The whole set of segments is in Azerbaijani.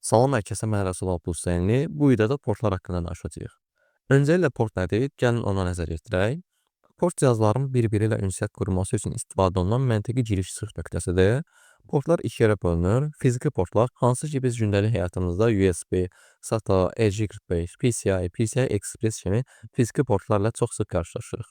Salam, hər kəsə mən Rəsulullah Hüseynli. Bu videoda portlar haqqında danışacağıq. Öncəliklə port nədir? Gəlin ona nəzər yetirək. Port cihazların bir-biri ilə ünsiyyət qurması üçün istifadə olunan məntiqi giriş-çıxış nöqtəsidir. Portlar iki yerə bölünür. Fiziki portlar, hansı ki biz gündəlik həyatımızda USB, SATA, ERC45, PCI, PCI Express kimi fiziki portlarla çox sıx qarşılaşırıq.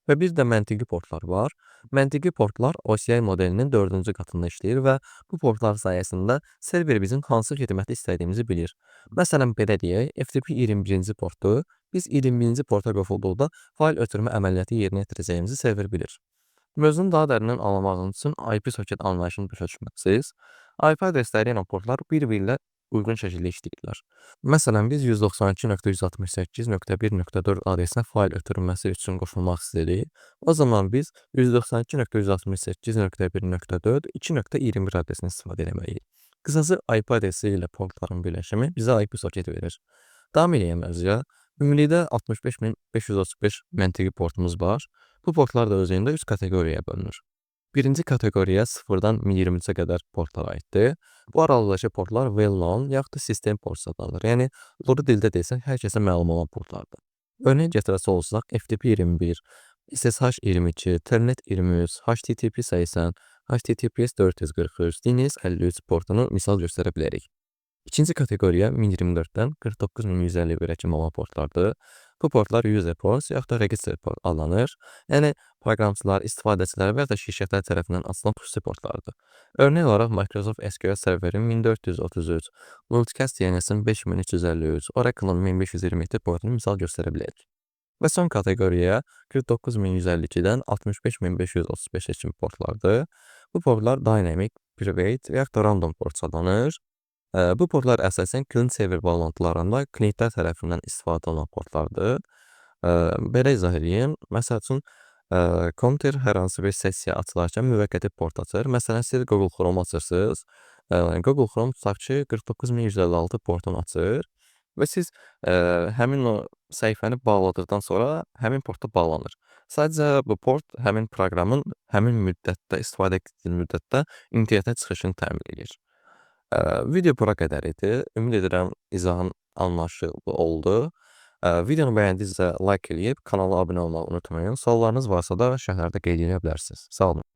Və bir də məntiqi portlar var. Məntiqi portlar OCI modelinin 4-cü qatında işləyir və bu portlar sayəsində server bizim hansı xidməti istədiyimizi bilir. Məsələn, belə deyək, FTP 21-ci portu biz 21-ci porta qovulduqda fayl ötürmə əməliyyatı yerinə yetirəcəyimizi server bilir. Mövzunu daha dərindən anlamağınız üçün IP soket anlayışını başa düşməlisiniz. IP adresləri ilə portlar bir-biri ilə uyğun şəkildə işləyirlər. Məsələn, biz 192.168.1.4 adresinə fayl ötürülməsi üçün qoşulmaq istəyirik. O zaman biz 192.168.1.4 2.21 adresini istifadə etməliyik. Qısası IP adresi ilə portların birləşimi bizə IP soketi verir. Davam edəyəm mövzuya. Ümumilikdə 65535 məntiqi portumuz var. Bu portlar da özündə 3 kateqoriyaya bölünür. Birinci kateqoriya 0-dan 1023-ə qədər portlar aiddir. Bu aralıqdakı portlar well-known yaxud da sistem port adlanır. Yəni, loru dildə desək, hər kəsə məlum olan portlardır. Örneğin gətirəsi olsaq, FTP 21, SSH 22, Telnet 23, HTTP 80, HTTPS 443, DNS 53 portunu misal göstərə bilərik. İkinci kateqoriya 1024-dən 49151-ə kimi olan portlardır. Bu portlar user ports yaxud da register port adlanır. Yəni, proqramçılar, istifadəçilər və ya da şirkətlər tərəfindən açılan xüsusi portlardır. Örnek olaraq Microsoft SQL Server'in 1433, Multicast DNS'in 5353, Oracle'ın 1527 portunu misal göstərə bilərik. Və son kateqoriya 49152-dən 65535-ə kimi portlardır. Bu portlar dynamic, private və yaxud da random port adlanır. Bu portlar əsasən client server bağlantılarında klientlər tərəfindən istifadə olunan portlardır. Belə izah edeyim. Məsəl üçün, kompüter hər hansı bir sessiya açılarkən müvəqqəti port açır. Məsələn, siz Google Chrome açırsınız. Google Chrome tutaq ki 49156 portunu açır və siz həmin o səhifəni bağladıqdan sonra həmin porta bağlanır. Sadəcə bu port həmin proqramın həmin müddətdə istifadə etdiyi müddətdə internetə çıxışını təmin edir. Video bura qədər idi. Ümid edirəm izahım anlaşılır oldu. Videonu bəyəndinizsə like eləyib kanala abunə olmağı unutmayın. Suallarınız varsa da şərhlərdə qeyd edə bilərsiniz. Sağ olun.